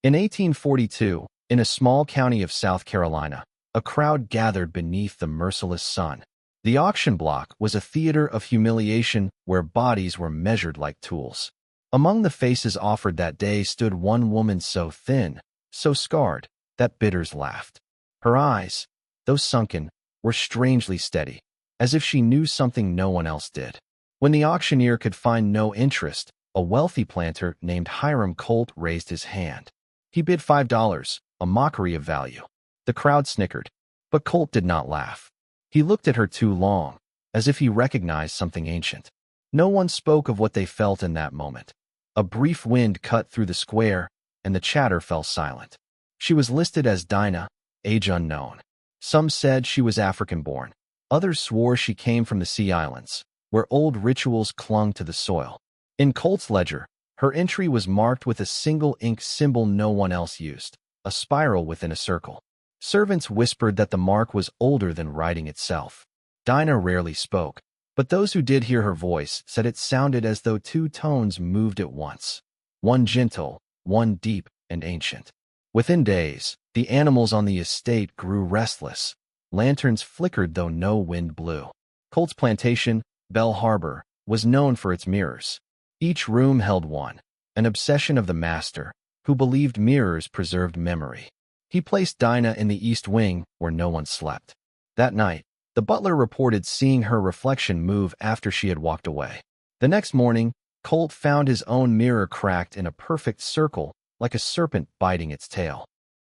In 1842, in a small county of South Carolina, a crowd gathered beneath the merciless sun. The auction block was a theater of humiliation where bodies were measured like tools. Among the faces offered that day stood one woman so thin, so scarred, that bidders laughed. Her eyes, though sunken, were strangely steady, as if she knew something no one else did. When the auctioneer could find no interest, a wealthy planter named Hiram Colt raised his hand. He bid $5, a mockery of value. The crowd snickered, but Colt did not laugh. He looked at her too long, as if he recognized something ancient. No one spoke of what they felt in that moment. A brief wind cut through the square, and the chatter fell silent. She was listed as Dinah, age unknown. Some said she was African-born. Others swore she came from the Sea Islands, where old rituals clung to the soil. In Colt's ledger, her entry was marked with a single ink symbol no one else used, a spiral within a circle. Servants whispered that the mark was older than writing itself. Dinah rarely spoke, but those who did hear her voice said it sounded as though two tones moved at once, one gentle, one deep and ancient. Within days, the animals on the estate grew restless. Lanterns flickered though no wind blew. Colt's plantation, Belle Harbor, was known for its mirrors. Each room held one, an obsession of the master, who believed mirrors preserved memory. He placed Dinah in the east wing, where no one slept. That night, the butler reported seeing her reflection move after she had walked away. The next morning, Colt found his own mirror cracked in a perfect circle, like a serpent biting its tail.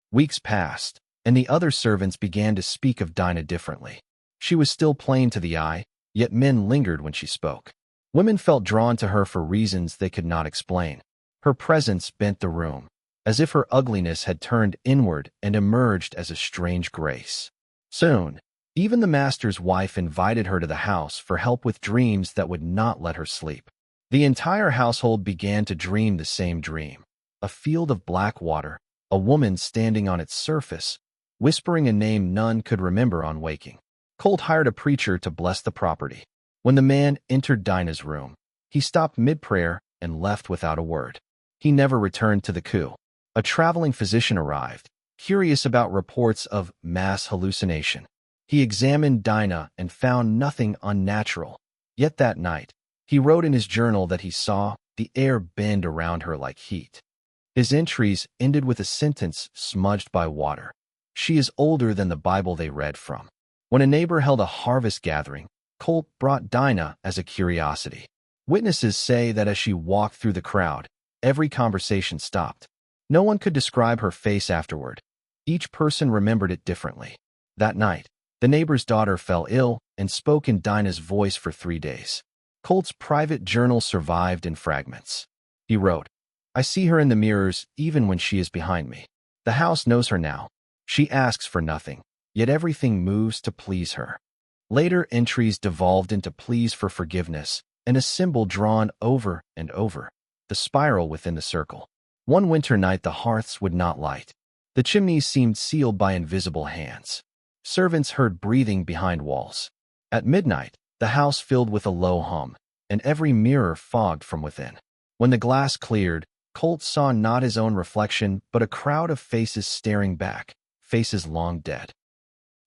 Weeks passed, and the other servants began to speak of Dinah differently. She was still plain to the eye, yet men lingered when she spoke. Women felt drawn to her for reasons they could not explain. Her presence bent the room, as if her ugliness had turned inward and emerged as a strange grace. Soon, even the master's wife invited her to the house for help with dreams that would not let her sleep. The entire household began to dream the same dream. A field of black water, a woman standing on its surface, whispering a name none could remember on waking. Colt hired a preacher to bless the property. When the man entered Dinah's room, he stopped mid-prayer and left without a word. He never returned to the coup. A traveling physician arrived, curious about reports of mass hallucination. He examined Dinah and found nothing unnatural. Yet that night, he wrote in his journal that he saw the air bend around her like heat. His entries ended with a sentence smudged by water. She is older than the Bible they read from. When a neighbor held a harvest gathering, Colt brought Dinah as a curiosity. Witnesses say that as she walked through the crowd, every conversation stopped. No one could describe her face afterward. Each person remembered it differently. That night, the neighbor's daughter fell ill and spoke in Dinah's voice for 3 days. Colt's private journal survived in fragments. He wrote, "I see her in the mirrors even when she is behind me. The house knows her now. She asks for nothing, yet everything moves to please her." Later entries devolved into pleas for forgiveness and a symbol drawn over and over, the spiral within the circle. One winter night the hearths would not light. The chimneys seemed sealed by invisible hands. Servants heard breathing behind walls. At midnight, the house filled with a low hum, and every mirror fogged from within. When the glass cleared, Colt saw not his own reflection, but a crowd of faces staring back, faces long dead.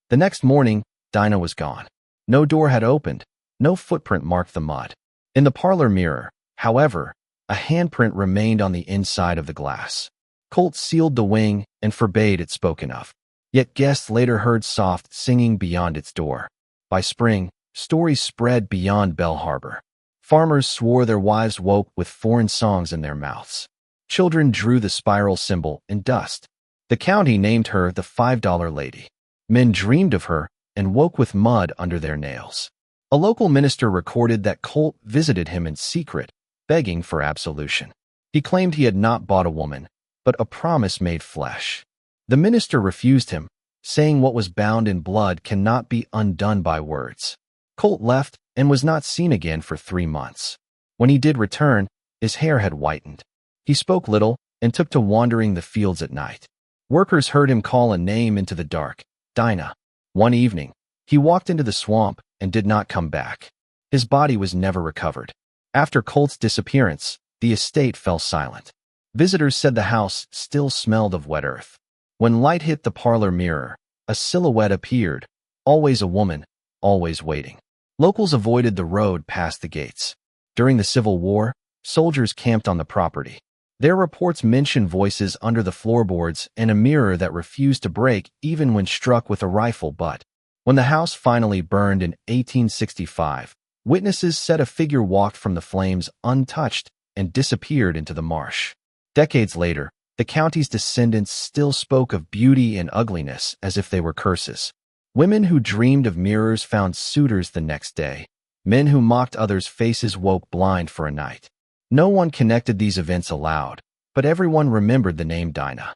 The next morning, Dinah was gone. No door had opened, no footprint marked the mud. In the parlor mirror, however, a handprint remained on the inside of the glass. Colt sealed the wing and forbade it spoken of. Yet guests later heard soft singing beyond its door. By spring, stories spread beyond Belle Harbor. Farmers swore their wives woke with foreign songs in their mouths. Children drew the spiral symbol in dust. The county named her the $5 lady. Men dreamed of her and woke with mud under their nails. A local minister recorded that Colt visited him in secret, begging for absolution. He claimed he had not bought a woman, but a promise made flesh. The minister refused him, saying what was bound in blood cannot be undone by words. Colt left and was not seen again for 3 months. When he did return, his hair had whitened. He spoke little and took to wandering the fields at night. Workers heard him call a name into the dark, Dinah. One evening, he walked into the swamp and did not come back. His body was never recovered. After Colt's disappearance, the estate fell silent. Visitors said the house still smelled of wet earth. When light hit the parlor mirror, a silhouette appeared, always a woman, always waiting. Locals avoided the road past the gates. During the Civil War, soldiers camped on the property. Their reports mention voices under the floorboards and a mirror that refused to break even when struck with a rifle butt. When the house finally burned in 1865, witnesses said a figure walked from the flames untouched and disappeared into the marsh. Decades later, the county's descendants still spoke of beauty and ugliness as if they were curses. Women who dreamed of mirrors found suitors the next day. Men who mocked others' faces woke blind for a night. No one connected these events aloud, but everyone remembered the name Dinah.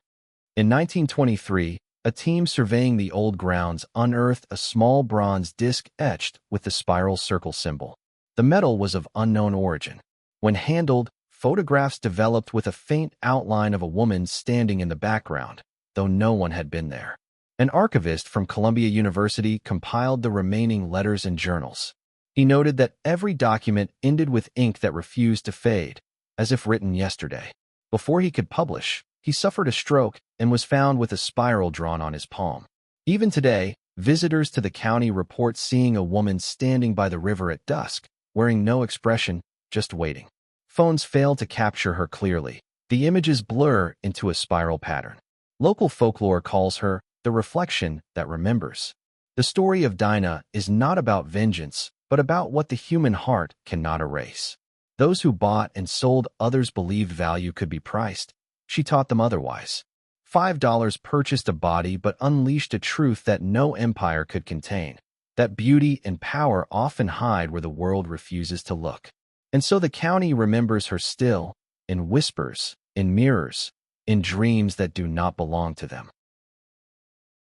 In 1923, a team surveying the old grounds unearthed a small bronze disc etched with the spiral circle symbol. The metal was of unknown origin. When handled, photographs developed with a faint outline of a woman standing in the background, though no one had been there. An archivist from Columbia University compiled the remaining letters and journals. He noted that every document ended with ink that refused to fade, as if written yesterday. Before he could publish, he suffered a stroke and was found with a spiral drawn on his palm. Even today, visitors to the county report seeing a woman standing by the river at dusk, wearing no expression, just waiting. Phones fail to capture her clearly. The images blur into a spiral pattern. Local folklore calls her the reflection that remembers. The story of Dinah is not about vengeance, but about what the human heart cannot erase. Those who bought and sold others believed value could be priced. She taught them otherwise. $5 purchased a body but unleashed a truth that no empire could contain, that beauty and power often hide where the world refuses to look. And so the county remembers her still, in whispers, in mirrors, in dreams that do not belong to them.